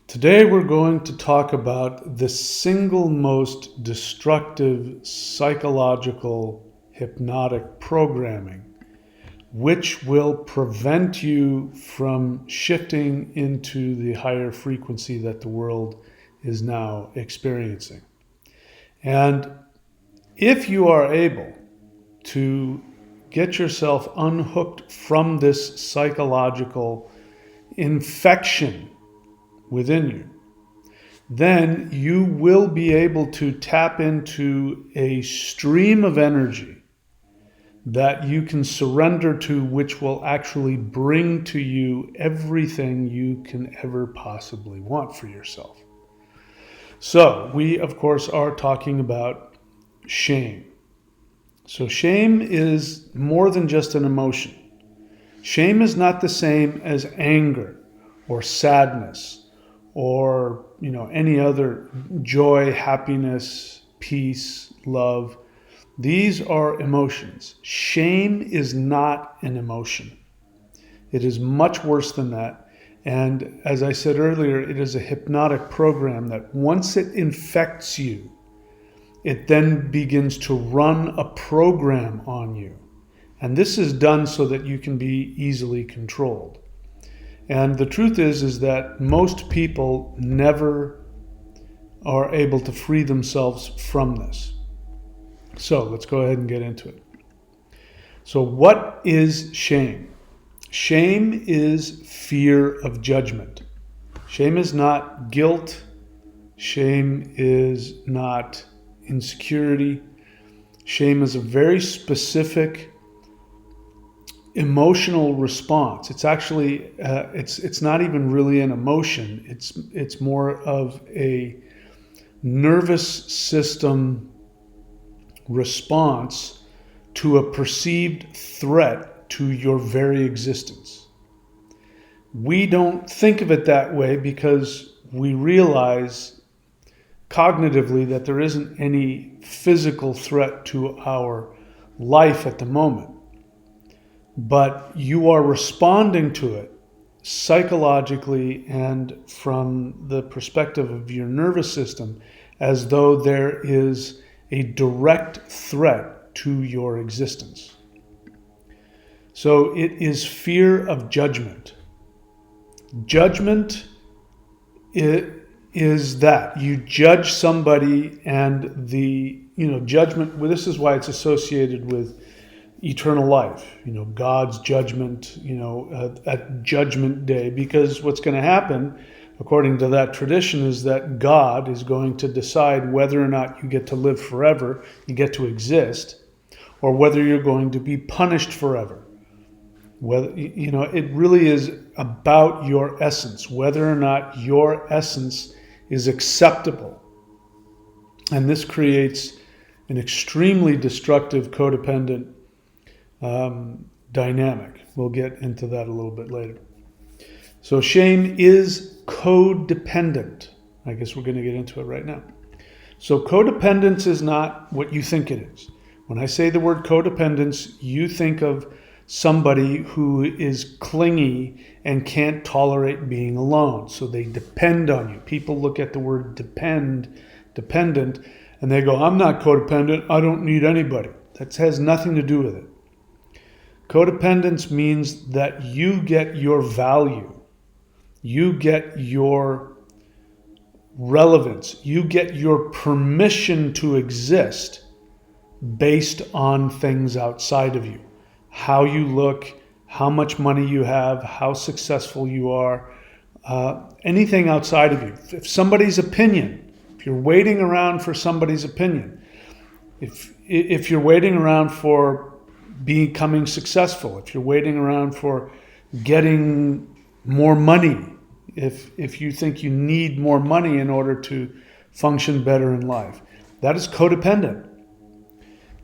Today we're going to talk about the single most destructive psychological hypnotic programming, which will prevent you from shifting into the higher frequency that the world is now experiencing. And if you are able to get yourself unhooked from this psychological infection within you, then you will be able to tap into a stream of energy that you can surrender to, which will actually bring to you everything you can ever possibly want for yourself. So we, of course, are talking about shame. So shame is more than just an emotion. Shame is not the same as anger or sadness or any other joy, happiness, peace, love. These are emotions. Shame is not an emotion. It is much worse than that. And as I said earlier, it is a hypnotic program that once it infects you, it then begins to run a program on you. And this is done so that you can be easily controlled. And the truth is that most people never are able to free themselves from this. So let's go ahead and get into it. So what is shame? Shame is fear of judgment. Shame is not guilt. Shame is not insecurity. Shame is a very specific emotional response. It's actually it's not even really an emotion. It's more of a nervous system response to a perceived threat to your very existence. We don't think of it that way because we realize cognitively that there isn't any physical threat to our life at the moment. But you are responding to it psychologically and from the perspective of your nervous system as though there is a direct threat to your existence. So it is fear of judgment. Judgment is that you judge somebody, and the judgment. Well, this is why it's associated with eternal life, God's judgment, at Judgment Day, because what's going to happen, according to that tradition, is that God is going to decide whether or not you get to live forever, you get to exist, or whether you're going to be punished forever. Whether, it really is about your essence, whether or not your essence is acceptable. And this creates an extremely destructive codependent dynamic. We'll get into that a little bit later. So shame is codependent. I guess we're going to get into it right now. So codependence is not what you think it is. When I say the word codependence, you think of somebody who is clingy and can't tolerate being alone. So they depend on you. People look at the word dependent, and they go, I'm not codependent. I don't need anybody. That has nothing to do with it. Codependence means that you get your value, you get your relevance, you get your permission to exist based on things outside of you. How you look, how much money you have, how successful you are, anything outside of you. If somebody's opinion, if you're waiting around for somebody's opinion, if you're waiting around for becoming successful, if you're waiting around for getting more money, if you think you need more money in order to function better in life, that is codependent.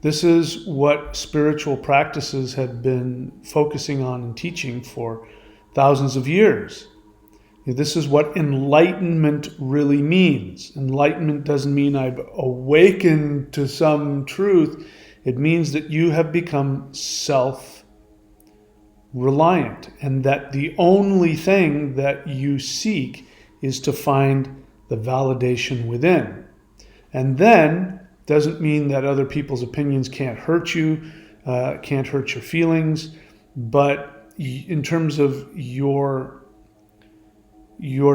This is what spiritual practices have been focusing on and teaching for thousands of years. This is what enlightenment really means. Enlightenment doesn't mean I've awakened to some truth. It means that you have become self-reliant, and that the only thing that you seek is to find the validation within. And then doesn't mean that other people's opinions can't hurt you, can't hurt your feelings, but in terms of your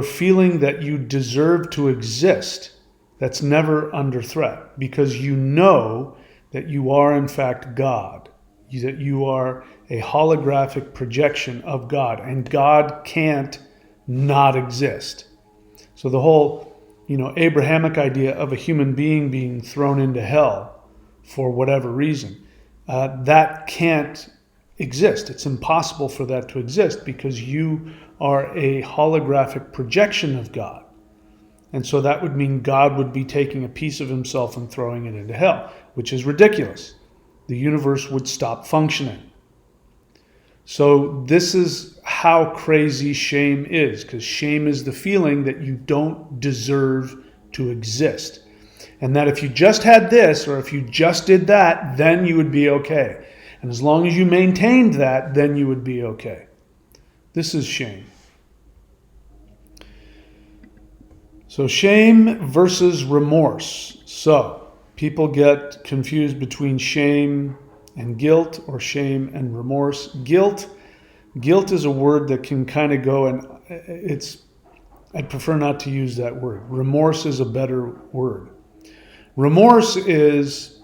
feeling that you deserve to exist, that's never under threat, because you know that you are in fact God, that you are a holographic projection of God, and God can't not exist. So the whole, Abrahamic idea of a human being being thrown into hell for whatever reason, that can't exist. It's impossible for that to exist because you are a holographic projection of God. And so that would mean God would be taking a piece of himself and throwing it into hell, which is ridiculous. The universe would stop functioning. So this is how crazy shame is, because shame is the feeling that you don't deserve to exist. And that if you just had this, or if you just did that, then you would be okay. And as long as you maintained that, then you would be okay. This is shame. So shame versus remorse. So people get confused between shame and guilt, or shame and remorse. Guilt is a word that can kind of go, and I'd prefer not to use that word. Remorse is a better word. Remorse is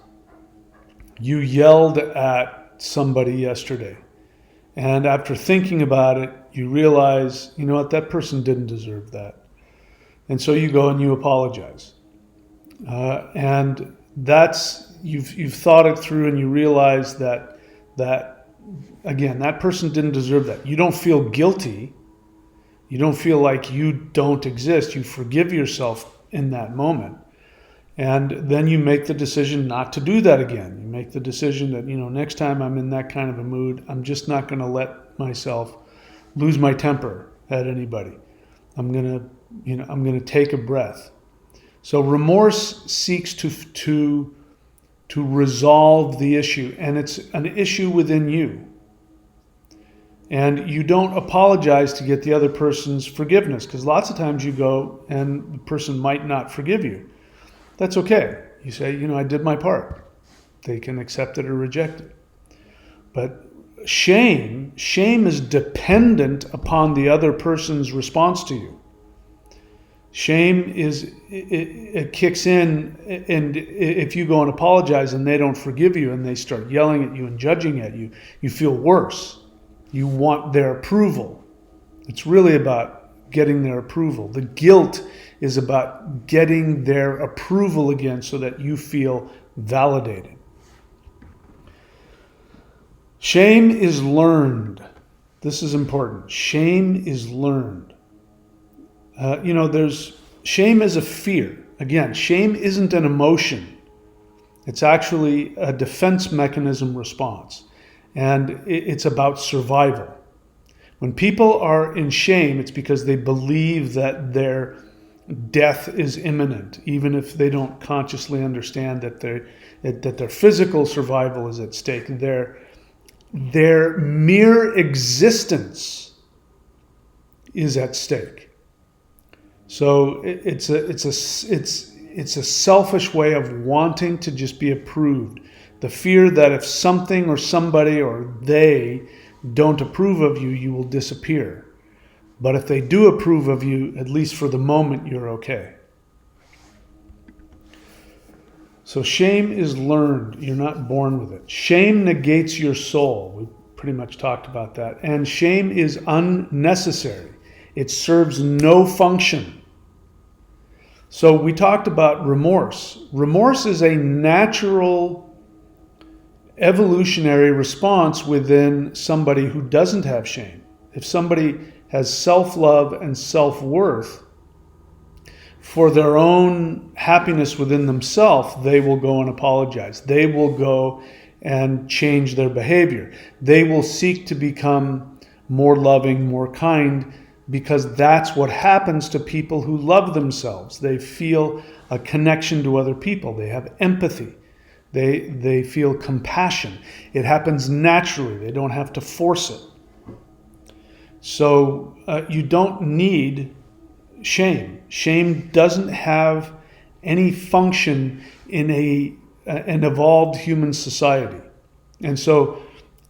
you yelled at somebody yesterday, and after thinking about it, you realize, you know what, that person didn't deserve that. And so you go and you apologize. And that's, you've thought it through, and you realize that again, that person didn't deserve that. You don't feel guilty. You don't feel like you don't exist. You forgive yourself in that moment. And then you make the decision not to do that again. You make the decision that, next time I'm in that kind of a mood, I'm just not going to let myself lose my temper at anybody. I'm going to take a breath. So remorse seeks to resolve the issue, and it's an issue within you. And you don't apologize to get the other person's forgiveness, because lots of times you go and the person might not forgive you. That's okay. You say, I did my part. They can accept it or reject it. But shame is dependent upon the other person's response to you. Shame it kicks in, and if you go and apologize and they don't forgive you and they start yelling at you and judging at you, you feel worse. You want their approval. It's really about getting their approval. The guilt is about getting their approval again so that you feel validated. Shame is learned. This is important. Shame is learned. Shame is a fear. Again, shame isn't an emotion. It's actually a defense mechanism response. And it's about survival. When people are in shame, it's because they believe that their death is imminent, even if they don't consciously understand that their physical survival is at stake. Their mere existence is at stake. So it's a selfish way of wanting to just be approved. The fear that if something or somebody or they don't approve of you, you will disappear. But if they do approve of you, at least for the moment, you're okay. So shame is learned. You're not born with it. Shame negates your soul. We pretty much talked about that. And shame is unnecessary. It serves no function. So we talked about remorse. Remorse is a natural evolutionary response within somebody who doesn't have shame. If somebody has self-love and self-worth, for their own happiness within themselves, they will go and apologize. They will go and change their behavior. They will seek to become more loving, more kind, because that's what happens to people who love themselves. They feel a connection to other people. They have empathy. They feel compassion. It happens naturally. They don't have to force it. So you don't need shame. Shame doesn't have any function in an evolved human society. And so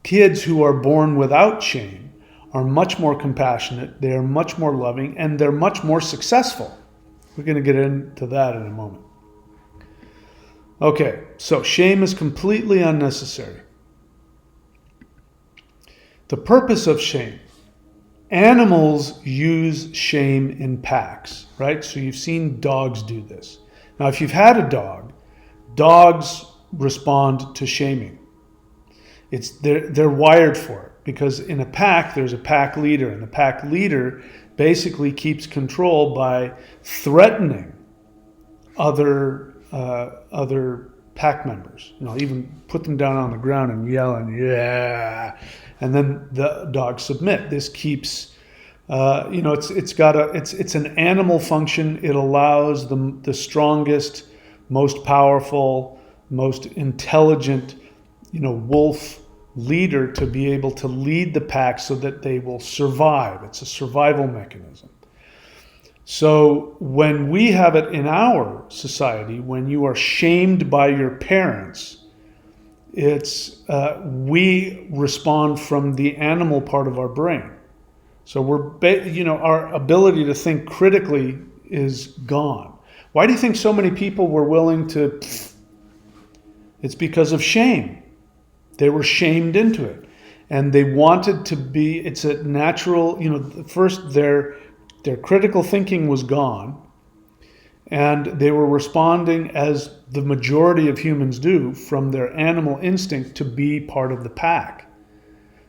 kids who are born without shame are much more compassionate, they are much more loving, and they're much more successful. We're going to get into that in a moment. Okay, so shame is completely unnecessary. The purpose of shame. Animals use shame in packs, right? So you've seen dogs do this. Now, if you've had a dog, dogs respond to shaming. They're wired for it, because in a pack, there's a pack leader, and the pack leader basically keeps control by threatening other pack members. Even put them down on the ground and yell and yeah, and then the dogs submit. This keeps, it's an animal function. It allows the strongest, most powerful, most intelligent, wolf leader to be able to lead the pack so that they will survive. It's a survival mechanism. So when we have it in our society, when you are shamed by your parents, we respond from the animal part of our brain. So our ability to think critically is gone. Why do you think so many people were willing to? It's because of shame. They were shamed into it, and they wanted to be. It's a natural. First their critical thinking was gone, and they were responding as the majority of humans do from their animal instinct to be part of the pack.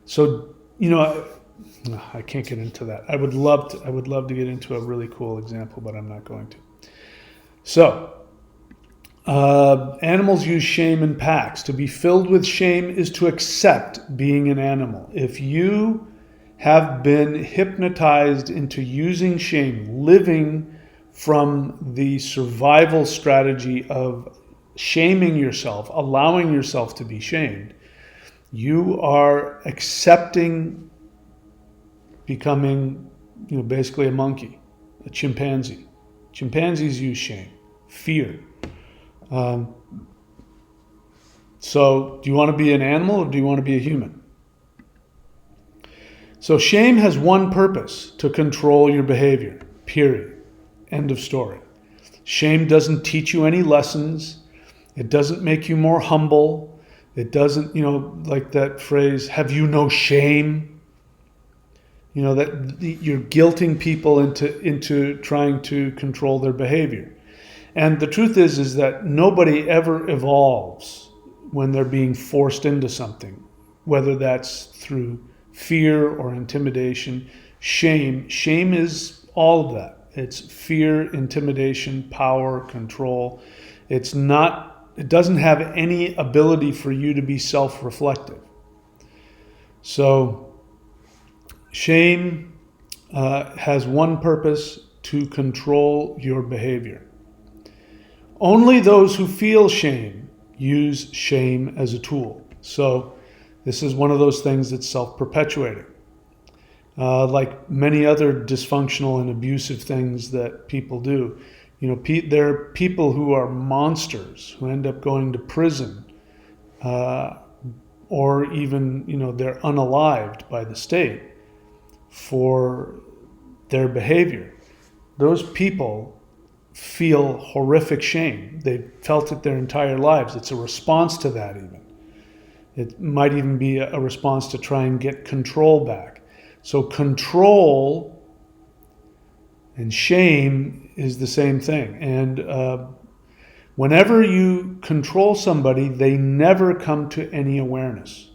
So, I can't get into that. I would love to get into a really cool example, but I'm not going to. So, animals use shame in packs. To be filled with shame is to accept being an animal. If you have been hypnotized into using shame, living from the survival strategy of shaming yourself, allowing yourself to be shamed, you are accepting becoming, basically a monkey, a chimpanzee. Chimpanzees use shame, fear. So do you want to be an animal or do you want to be a human? So shame has one purpose: to control your behavior, period. End of story. Shame doesn't teach you any lessons. It doesn't make you more humble. It doesn't, like that phrase, have you no shame? That you're guilting people into trying to control their behavior. And the truth is that nobody ever evolves when they're being forced into something, whether that's through fear or intimidation. Shame is all of that. It's fear, intimidation, power, control. It doesn't have any ability for you to be self-reflective. So shame has one purpose: to control your behavior. Only those who feel shame use shame as a tool. So this is one of those things that's self-perpetuating. Like many other dysfunctional and abusive things that people do. There are people who are monsters who end up going to prison, or even, they're unalived by the state for their behavior. Those people feel horrific shame. They've felt it their entire lives. It's a response to that even. It might even be a response to try and get control back. So control and shame is the same thing. And whenever you control somebody, they never come to any awareness.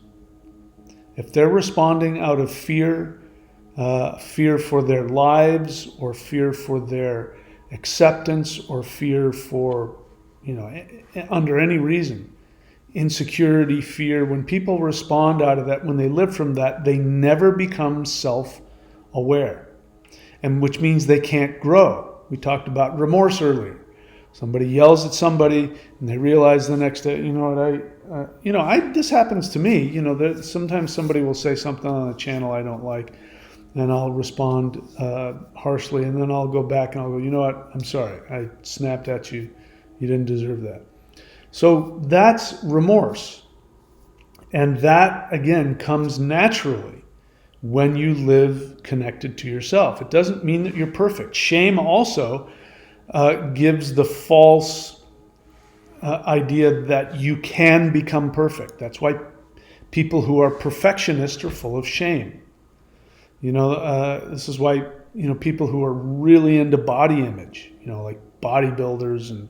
If they're responding out of fear, fear for their lives, or fear for their acceptance, or fear for, under any reason, insecurity, fear, when people respond out of that, when they live from that, they never become self-aware, and which means they can't grow. We talked about remorse earlier. Somebody yells at somebody and they realize the next day, this happens to me. Sometimes somebody will say something on the channel I don't like, and I'll respond harshly, and then I'll go back and I'll go, you know what, I'm sorry, I snapped at you, you didn't deserve that. So that's remorse. And that, again, comes naturally when you live connected to yourself. It doesn't mean that you're perfect. Shame also gives the false idea that you can become perfect. That's why people who are perfectionists are full of shame. This is why, people who are really into body image, like bodybuilders and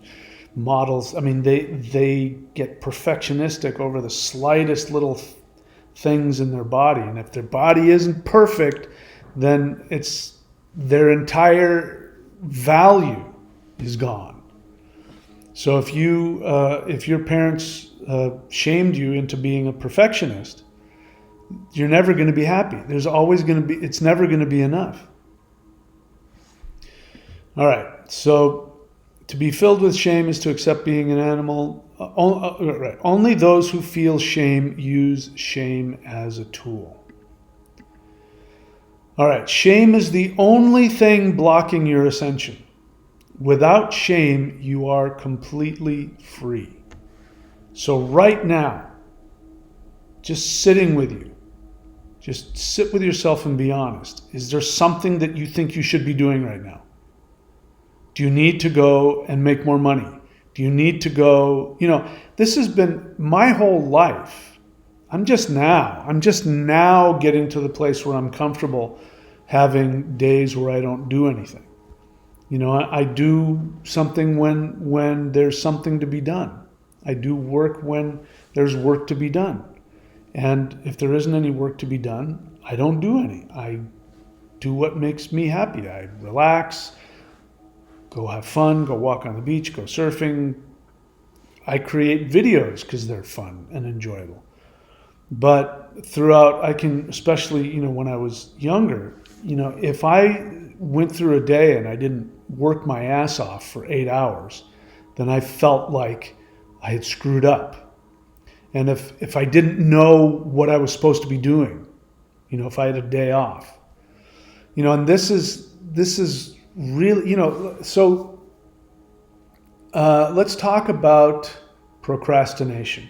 models, I mean, they get perfectionistic over the slightest little things in their body. And if their body isn't perfect, then it's their entire value is gone. So if your parents shamed you into being a perfectionist, you're never going to be happy. There's always going to be, it's never going to be enough. All right. So to be filled with shame is to accept being an animal. Only those who feel shame use shame as a tool. All right. Shame is the only thing blocking your ascension. Without shame, you are completely free. So right now, just sitting with you, just sit with yourself and be honest. Is there something that you think you should be doing right now? Do you need to go and make more money? Do you need to go, this has been my whole life. I'm just now getting to the place where I'm comfortable having days where I don't do anything. I do something when there's something to be done. I do work when there's work to be done. And if there isn't any work to be done, I don't do any. I do what makes me happy. I relax, go have fun, go walk on the beach, go surfing. I create videos because they're fun and enjoyable. But throughout, I can, especially, when I was younger, if I went through a day and I didn't work my ass off for 8 hours, then I felt like I had screwed up. And if I didn't know what I was supposed to be doing, if I had a day off, and this is really, so let's talk about procrastination.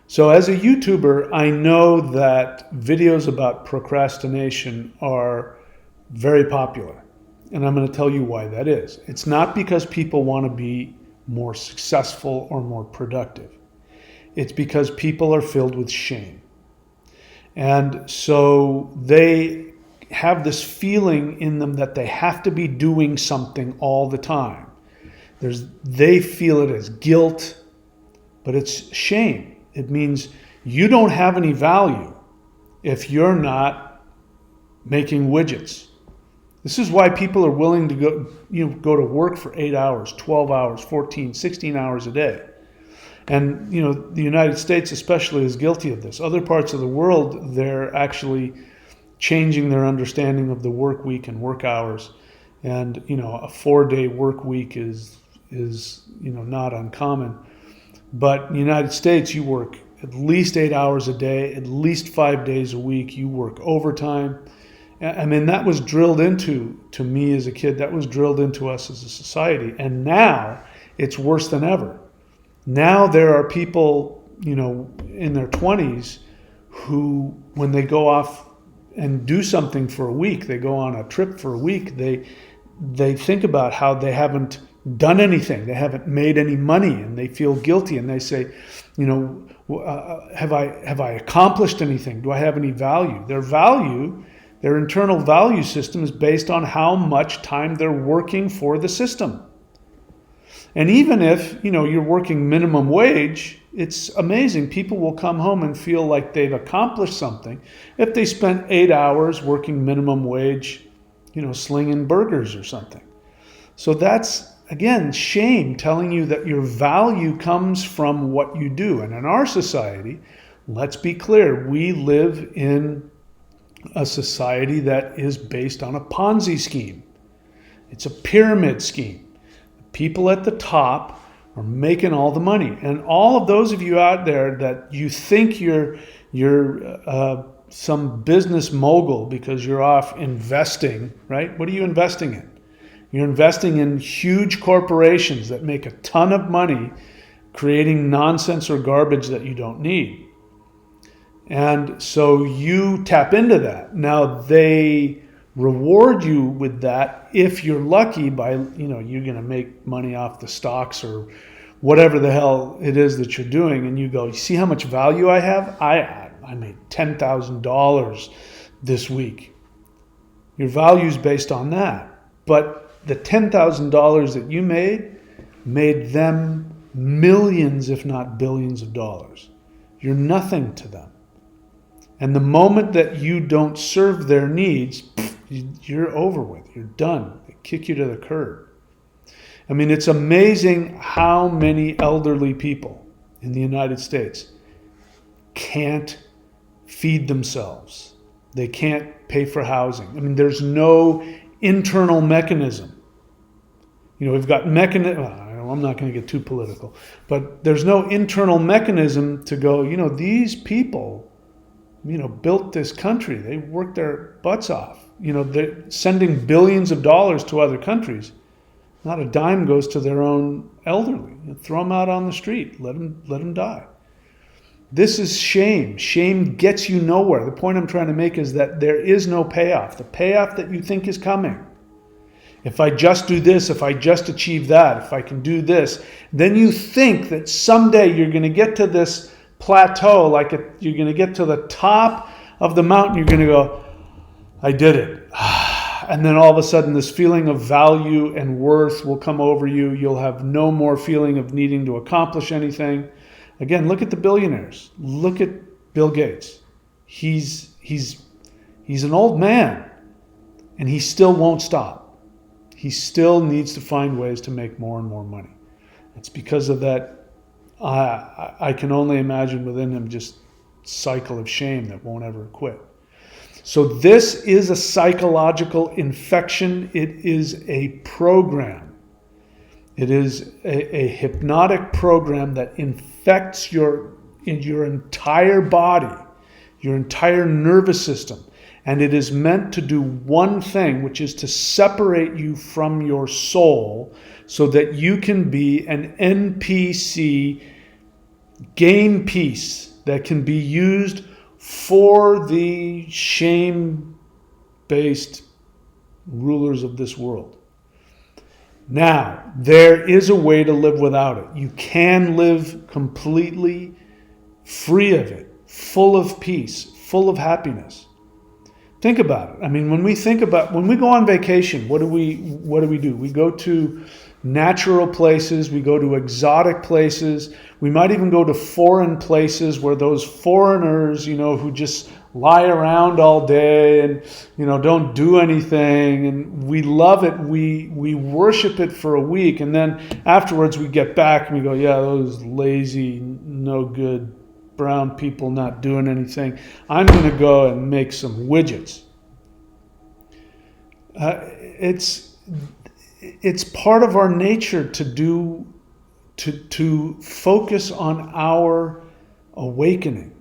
So as a YouTuber, I know that videos about procrastination are very popular. And I'm going to tell you why that is. It's not because people want to be more successful or more productive. It's because people are filled with shame. And so they have this feeling in them that they have to be doing something all the time. They feel it as guilt, but it's shame. It means you don't have any value if you're not making widgets. This is why people are willing to go to work for 8 hours, 12 hours, 14, 16 hours a day. And, the United States especially is guilty of this. Other parts of the world, they're actually changing their understanding of the work week and work hours. And, a 4-day work week is not uncommon. But in the United States, you work at least 8 hours a day, at least 5 days a week. You work overtime. I mean, that was drilled into me as a kid. That was drilled into us as a society. And now it's worse than ever. Now there are people, in their 20s who, when they go off and do something for a week, they go on a trip for a week, they think about how they haven't done anything. They haven't made any money, and they feel guilty, and they say, have I accomplished anything? Do I have any value? Their internal value system is based on how much time they're working for the system. And even if, you're working minimum wage, it's amazing. People will come home and feel like they've accomplished something if they spent 8 hours working minimum wage, slinging burgers or something. So that's, again, shame telling you that your value comes from what you do. And in our society, let's be clear, we live in a society that is based on a Ponzi scheme. It's a pyramid scheme. People at the top are making all the money. And all of those of you out there that you think you're some business mogul because you're off investing, right? What are you investing in? You're investing in huge corporations that make a ton of money creating nonsense or garbage that you don't need. And so you tap into that. Now they reward you with that if you're lucky by, you're going to make money off the stocks or whatever the hell it is that you're doing. And you go, you see how much value I have? I made $10,000 this week. Your value is based on that. But the $10,000 that you made them millions, if not billions of dollars. You're nothing to them. And the moment that you don't serve their needs, you're over with. You're done. They kick you to the curb. I mean, it's amazing how many elderly people in the United States can't feed themselves. They can't pay for housing. I mean, there's no internal mechanism. We've got I'm not going to get too political, but there's no internal mechanism to go, these people, built this country. They worked their butts off. They're sending billions of dollars to other countries. Not a dime goes to their own elderly. Throw them out on the street. Let them die. This is shame. Shame gets you nowhere. The point I'm trying to make is that there is no payoff. The payoff that you think is coming. If I just do this, if I just achieve that, if I can do this, then you think that someday you're going to get to this plateau, you're going to get to the top of the mountain, you're going to go, I did it. And then all of a sudden this feeling of value and worth will come over you. You'll have no more feeling of needing to accomplish anything. Again, look at the billionaires. Look at Bill Gates. He's an old man, and he still won't stop. He still needs to find ways to make more and more money. It's because of that, I can only imagine within him just cycle of shame that won't ever quit. So this is a psychological infection. It is a program. It is a hypnotic program that infects your entire body, your entire nervous system. And it is meant to do one thing, which is to separate you from your soul so that you can be an NPC game piece that can be used for the shame-based rulers of this world. Now, there is a way to live without it. You can live completely free of it, full of peace, full of happiness. Think about it. I mean, when we go on vacation, what do we do? We go to natural places, we go to exotic places, we might even go to foreign places where those foreigners, who just lie around all day and, don't do anything, and we love it, we worship it for a week, and then afterwards we get back and we go, yeah, those lazy, no good brown people not doing anything. I'm going to go and make some widgets. It's part of our nature to focus on our awakening.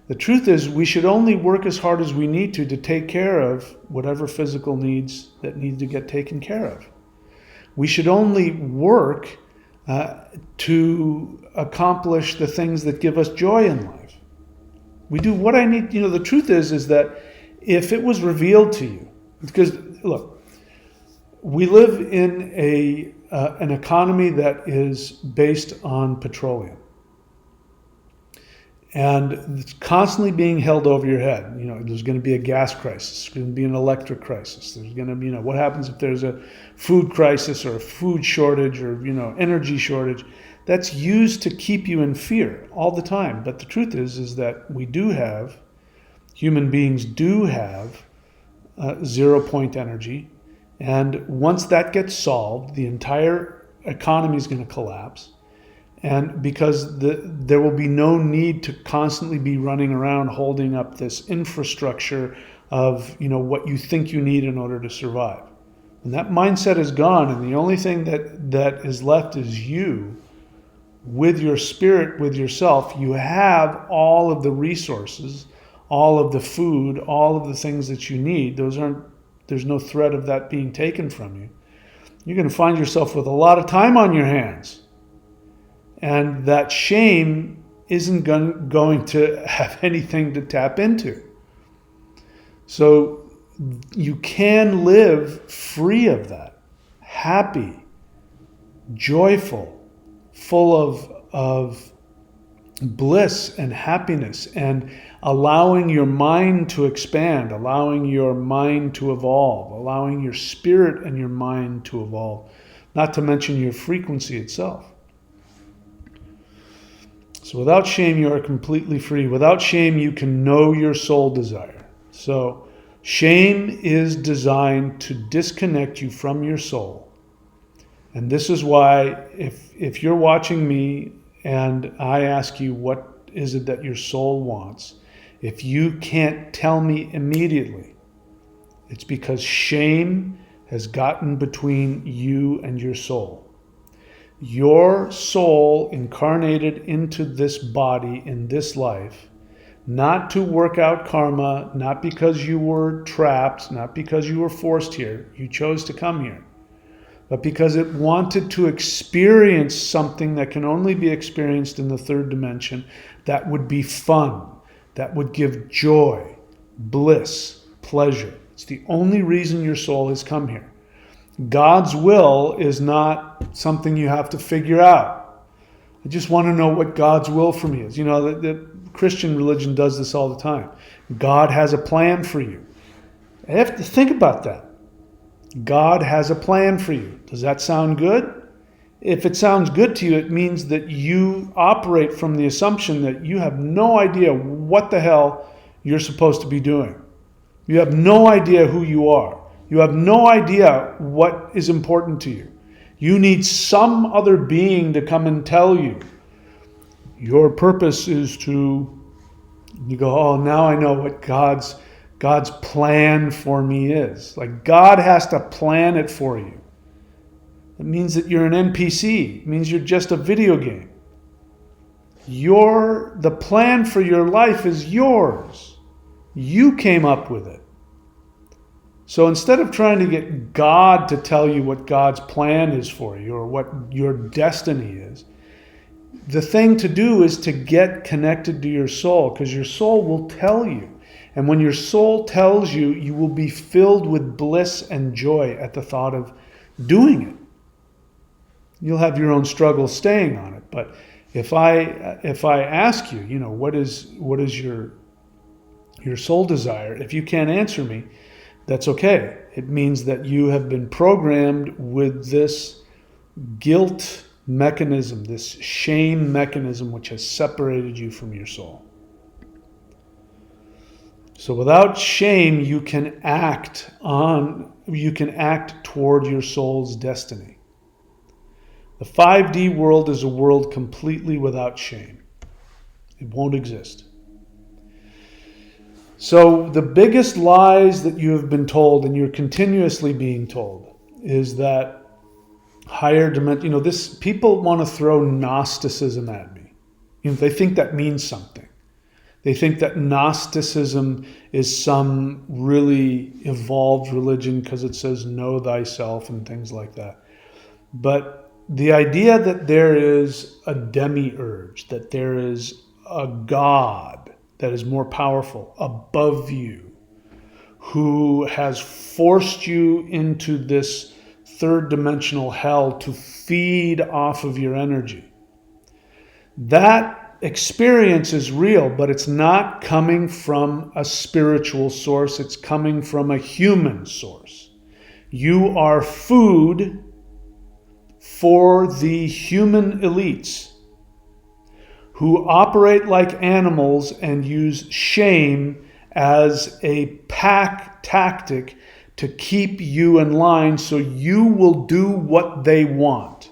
The truth is, we should only work as hard as we need to take care of whatever physical needs that need to get taken care of. We should only work to accomplish the things that give us joy in life. We do what I need. The truth is that if it was revealed to you, because look, we live in an economy that is based on petroleum. And it's constantly being held over your head. There's going to be a gas crisis. There's going to be an electric crisis. There's going to be, what happens if there's a food crisis or a food shortage or, energy shortage? That's used to keep you in fear all the time. But the truth is that human beings do have 0-point energy. And once that gets solved, the entire economy is going to collapse. And because there will be no need to constantly be running around holding up this infrastructure of, what you think you need in order to survive. And that mindset is gone, and the only thing that is left is you with your spirit, with yourself. You have all of the resources, all of the food, all of the things that you need. There's no threat of that being taken from you. You're going to find yourself with a lot of time on your hands. And that shame isn't going to have anything to tap into. So you can live free of that, happy, joyful, full of bliss and happiness, and allowing your mind to expand, allowing your mind to evolve, allowing your spirit and your mind to evolve, not to mention your frequency itself. So without shame, you are completely free. Without shame, you can know your soul desire. So shame is designed to disconnect you from your soul. And this is why if you're watching me and I ask you what is it that your soul wants, if you can't tell me immediately, it's because shame has gotten between you and your soul. Your soul incarnated into this body in this life, not to work out karma, not because you were trapped, not because you were forced here, you chose to come here, but because it wanted to experience something that can only be experienced in the third dimension, that would be fun, that would give joy, bliss, pleasure. It's the only reason your soul has come here. God's will is not something you have to figure out. I just want to know what God's will for me is. You know, the Christian religion does this all the time. God has a plan for you. I have to think about that. God has a plan for you. Does that sound good? If it sounds good to you, it means that you operate from the assumption that you have no idea what the hell you're supposed to be doing. You have no idea who you are. You have no idea what is important to you. You need some other being to come and tell you. Your purpose is to, you go, oh, now I know what God's plan for me is. Like God has to plan it for you. It means that you're an NPC. It means you're just a video game. The plan for your life is yours. You came up with it. So instead of trying to get God to tell you what God's plan is for you or what your destiny is, the thing to do is to get connected to your soul, because your soul will tell you. And when your soul tells you, you will be filled with bliss and joy at the thought of doing it. You'll have your own struggles staying on it. But if I ask you, you know, what is your soul desire? If you can't answer me, that's okay. It means that you have been programmed with this guilt mechanism, this shame mechanism, which has separated you from your soul. So without shame, you can act toward your soul's destiny. The 5D world is a world completely without shame. It won't exist. So the biggest lies that you have been told, and you're continuously being told, is that higher dimension, people want to throw Gnosticism at me. They think that means something. They think that Gnosticism is some really evolved religion because it says know thyself and things like that. But the idea that there is a demiurge, that there is a God that is more powerful above you, who has forced you into this third dimensional hell to feed off of your energy. That experience is real, but it's not coming from a spiritual source. It's coming from a human source. You are food for the human elites who operate like animals and use shame as a pack tactic to keep you in line so you will do what they want.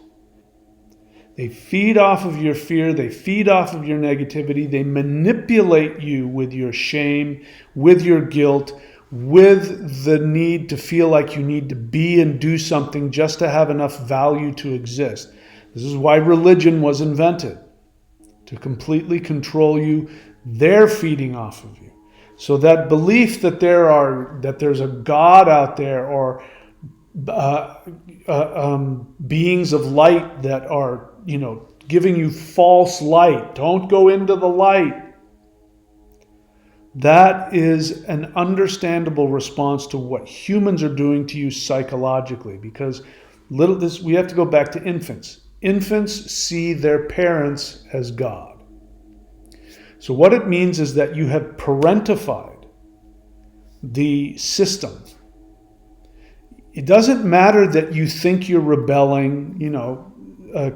They feed off of your fear, they feed off of your negativity, they manipulate you with your shame, with your guilt, with the need to feel like you need to be and do something just to have enough value to exist. This is why religion was invented. To completely control you. They're feeding off of you. So that belief that there's a God out there, or beings of light that are, giving you false light. Don't go into the light. That is an understandable response to what humans are doing to you psychologically, because we have to go back to infants. Infants see their parents as God. So what it means is that you have parentified the system. It doesn't matter that you think you're rebelling.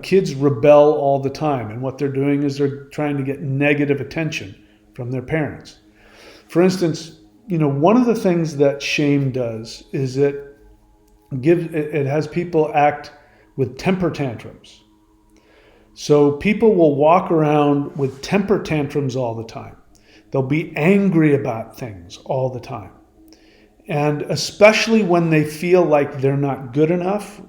Kids rebel all the time, and what they're doing is they're trying to get negative attention from their parents. For instance, one of the things that shame does is it has people act with temper tantrums. So people will walk around with temper tantrums all the time. They'll be angry about things all the time. And especially when they feel like they're not good enough,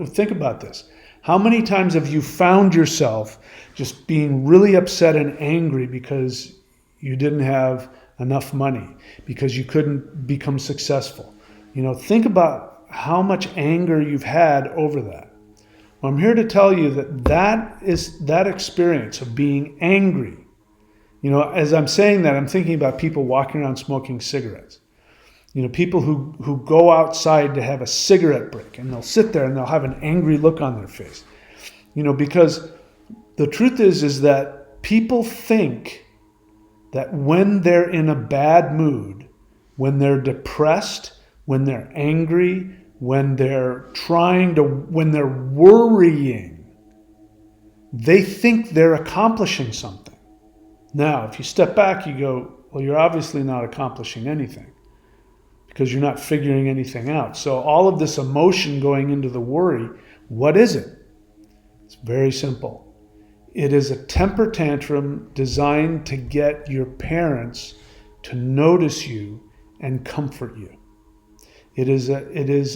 think about this. How many times have you found yourself just being really upset and angry because you didn't have enough money, because you couldn't become successful? Think about how much anger you've had over that. Well, I'm here to tell you that experience of being angry. As I'm saying that, I'm thinking about people walking around smoking cigarettes. People who go outside to have a cigarette break, and they'll sit there and they'll have an angry look on their face. Because the truth is that people think that when they're in a bad mood, when they're depressed, when they're angry, when they're worrying, they think they're accomplishing something. Now, if you step back, you go, well, you're obviously not accomplishing anything, because you're not figuring anything out. So all of this emotion going into the worry, what is it? It's very simple. It is a temper tantrum designed to get your parents to notice you and comfort you. It is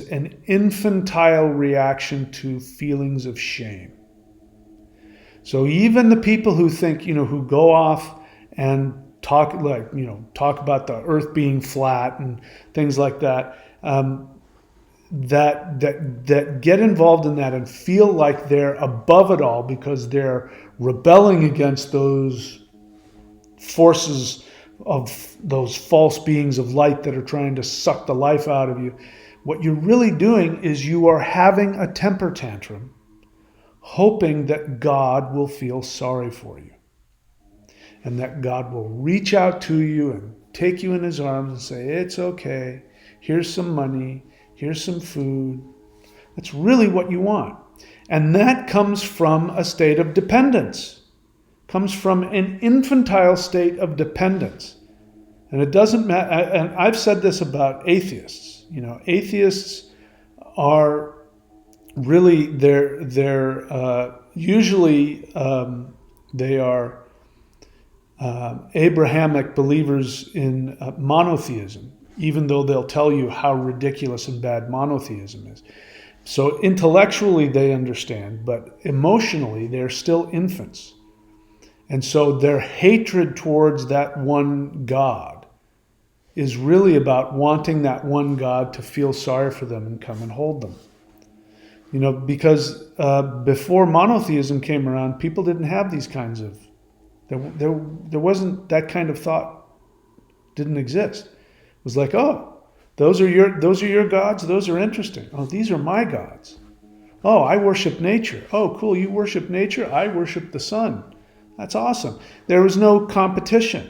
an infantile reaction to feelings of shame. So even the people who think, who go off and talk about the earth being flat and things like that, that get involved in that and feel like they're above it all because they're rebelling against those forces of those false beings of light that are trying to suck the life out of you. What you're really doing is you are having a temper tantrum, hoping that God will feel sorry for you, and that God will reach out to you and take you in his arms and say, it's okay, here's some money, here's some food. That's really what you want. And that comes from a state of dependence, comes from an infantile state of dependence. And it doesn't matter, and I've said this about atheists. Atheists are really, they're usually they are Abrahamic believers in monotheism, even though they'll tell you how ridiculous and bad monotheism is. So intellectually they understand, but emotionally they're still infants. And so their hatred towards that one God is really about wanting that one God to feel sorry for them and come and hold them. Because before monotheism came around, people didn't have these kinds of, there wasn't that kind of thought, didn't exist. It was like, oh, those are your gods, those are interesting. Oh, these are my gods. Oh, I worship nature. Oh, cool, you worship nature, I worship the sun. That's awesome. There was no competition.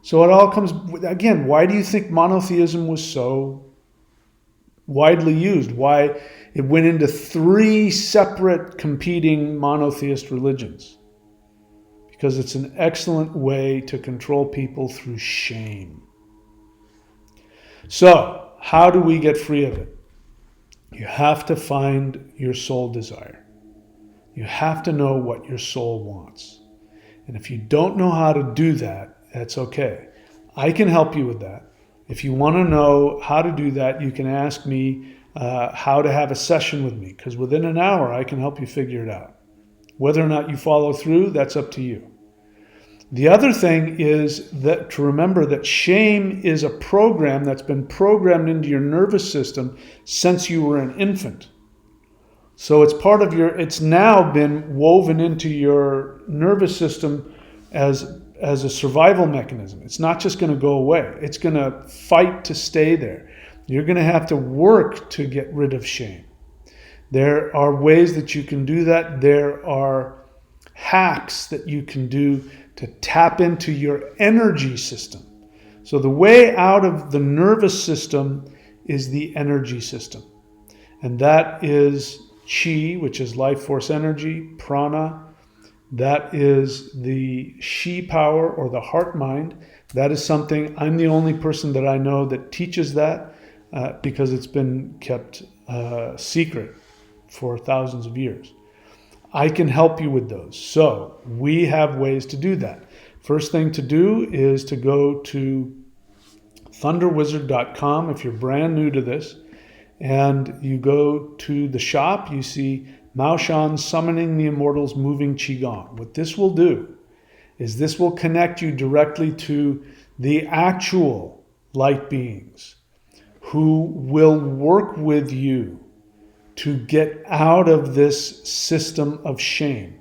So it all comes, again, why do you think monotheism was so widely used? Why it went into 3 separate competing monotheist religions? Because it's an excellent way to control people through shame. So, how do we get free of it? You have to find your soul desire. You have to know what your soul wants. And if you don't know how to do that, that's okay. I can help you with that. If you want to know how to do that, you can ask me how to have a session with me, because within an hour I can help you figure it out. Whether or not you follow through, that's up to you. The other thing is that to remember that shame is a program that's been programmed into your nervous system since you were an infant. So it's now been woven into your nervous system as a survival mechanism. It's not just going to go away. It's going to fight to stay there. You're going to have to work to get rid of shame. There are ways that you can do that. There are hacks that you can do to tap into your energy system. So the way out of the nervous system is the energy system. And that is chi, which is life force energy, prana. That is the shi power, or the heart mind. That is something, I'm the only person that I know that teaches that because it's been kept secret for thousands of years. I can help you with those. So we have ways to do that. First thing to do is to go to thunderwizard.com if you're brand new to this, and you go to the shop, you see Mao Shan Summoning the Immortals Moving Qigong. What this will do is this will connect you directly to the actual light beings who will work with you to get out of this system of shame.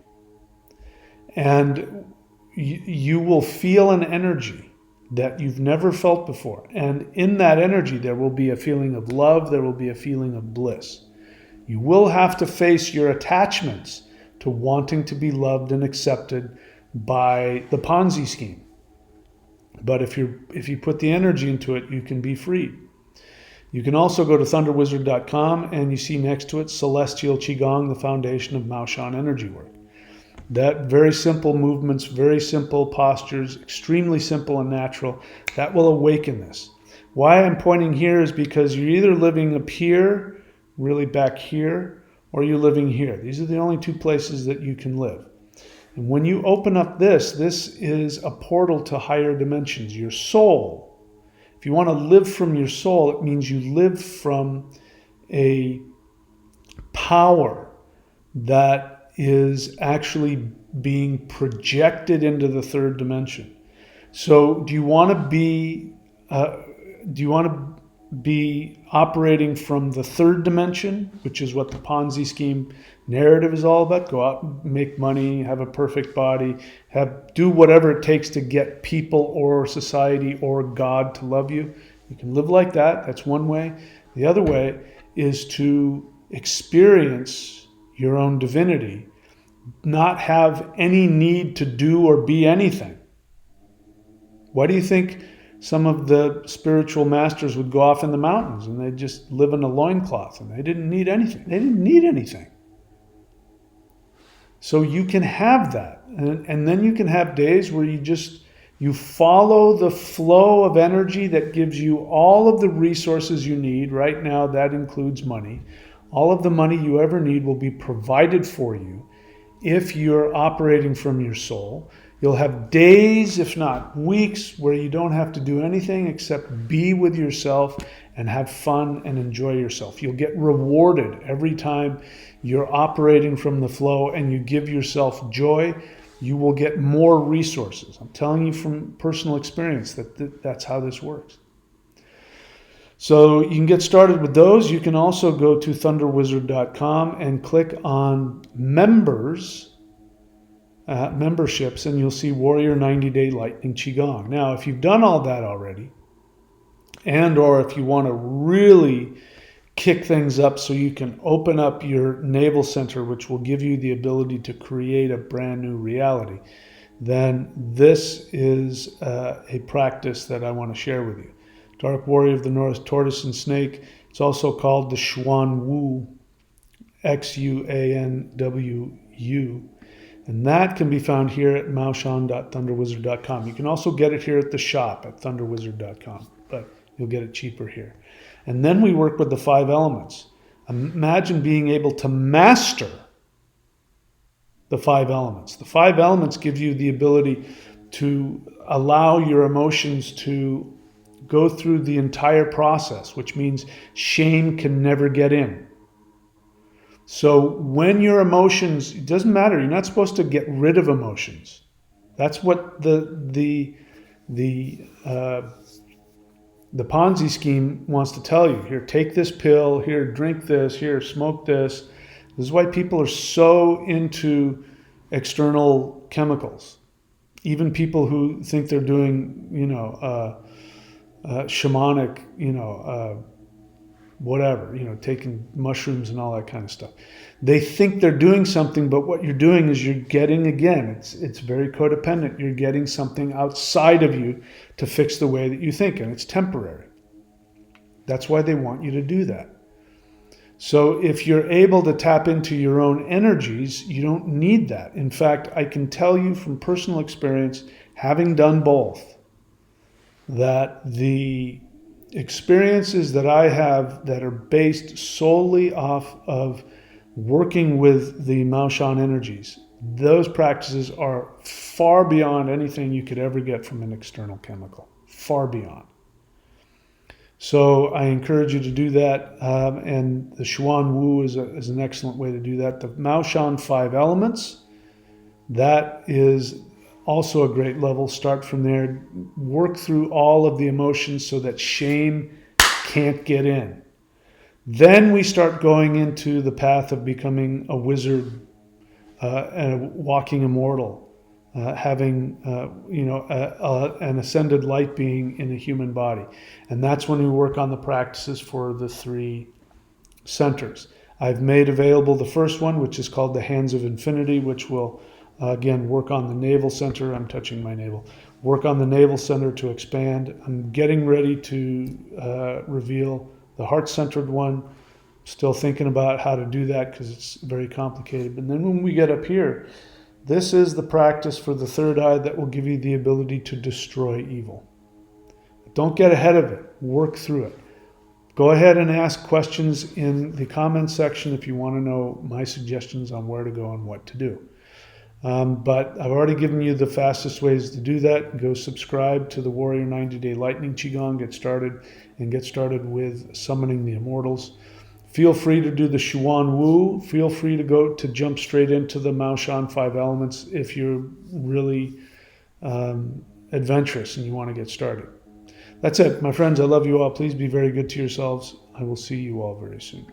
And you will feel an energy that you've never felt before. And in that energy, there will be a feeling of love. There will be a feeling of bliss. You will have to face your attachments to wanting to be loved and accepted by the Ponzi scheme. But if you put the energy into it, you can be freed. You can also go to thunderwizard.com and you see next to it Celestial Qigong, the foundation of Mao Shan energy work. That very simple movements, very simple postures, extremely simple and natural, that will awaken this. Why I'm pointing here is because you're either living up here, really back here, or you're living here. These are the only two places that you can live. And when you open up this is a portal to higher dimensions. Your soul, if you want to live from your soul, it means you live from a power that is actually being projected into the third dimension. So do you want to be operating from the third dimension, which is what the Ponzi scheme narrative is all about? Go out, make money, have a perfect body, do whatever it takes to get people or society or God to love you. You can live like that. That's one way. The other way is to experience your own divinity, not have any need to do or be anything. Why do you think some of the spiritual masters would go off in the mountains and they'd just live in a loincloth and they didn't need anything? They didn't need anything. So you can have that. And then you can have days where you follow the flow of energy that gives you all of the resources you need. Right now, that includes money. All of the money you ever need will be provided for you if you're operating from your soul. You'll have days, if not weeks, where you don't have to do anything except be with yourself and have fun and enjoy yourself. You'll get rewarded every time you're operating from the flow and you give yourself joy. You will get more resources. I'm telling you from personal experience that's how this works. So you can get started with those. You can also go to thunderwizard.com and click on memberships, and you'll see Warrior 90-Day Lightning Qigong. Now, if you've done all that already, or if you want to really kick things up so you can open up your navel center, which will give you the ability to create a brand new reality, then this is a practice that I want to share with you. Dark Warrior of the North, Tortoise and Snake. It's also called the Xuan Wu, Xuanwu. And that can be found here at maoshan.thunderwizard.com. You can also get it here at the shop at thunderwizard.com, but you'll get it cheaper here. And then we work with the 5 elements. Imagine being able to master the 5 elements. The 5 elements give you the ability to allow your emotions to go through the entire process, which means shame can never get in. So when your emotions, it doesn't matter, you're not supposed to get rid of emotions. That's what the Ponzi scheme wants to tell you. Here, take this pill. Here, drink this. Here, smoke this. This is why people are so into external chemicals. Even people who think they're doing, shamanic, whatever, taking mushrooms and all that kind of stuff. They think they're doing something, but what you're doing is you're getting, again, it's very codependent. You're getting something outside of you to fix the way that you think, and it's temporary. That's why they want you to do that. So if you're able to tap into your own energies, you don't need that. In fact, I can tell you from personal experience, having done both, that the experiences that I have that are based solely off of working with the Maoshan energies, those practices are far beyond anything you could ever get from an external chemical. Far beyond. So I encourage you to do that, and the Xuan Wu is an excellent way to do that. The Maoshan 5 elements, that is also a great level. Start from there. Work through all of the emotions so that shame can't get in. Then we start going into the path of becoming a wizard and a walking immortal, having an ascended light being in a human body. And that's when we work on the practices for the 3 centers. I've made available the first one, which is called the Hands of Infinity, which will again work on the navel center. I'm touching my navel. Work on the navel center to expand. I'm getting ready to reveal the heart-centered one. Still thinking about how to do that because it's very complicated. But then when we get up here, this is the practice for the third eye that will give you the ability to destroy evil. Don't get ahead of it. Work through it. Go ahead and ask questions in the comments section if you want to know my suggestions on where to go and what to do. But I've already given you the fastest ways to do that. Go subscribe to the Warrior 90-Day Lightning Qigong. Get started with summoning the immortals. Feel free to do the Xuan Wu. Feel free to jump straight into the Maoshan 5 elements if you're really adventurous and you want to get started. That's it, my friends. I love you all. Please be very good to yourselves. I will see you all very soon.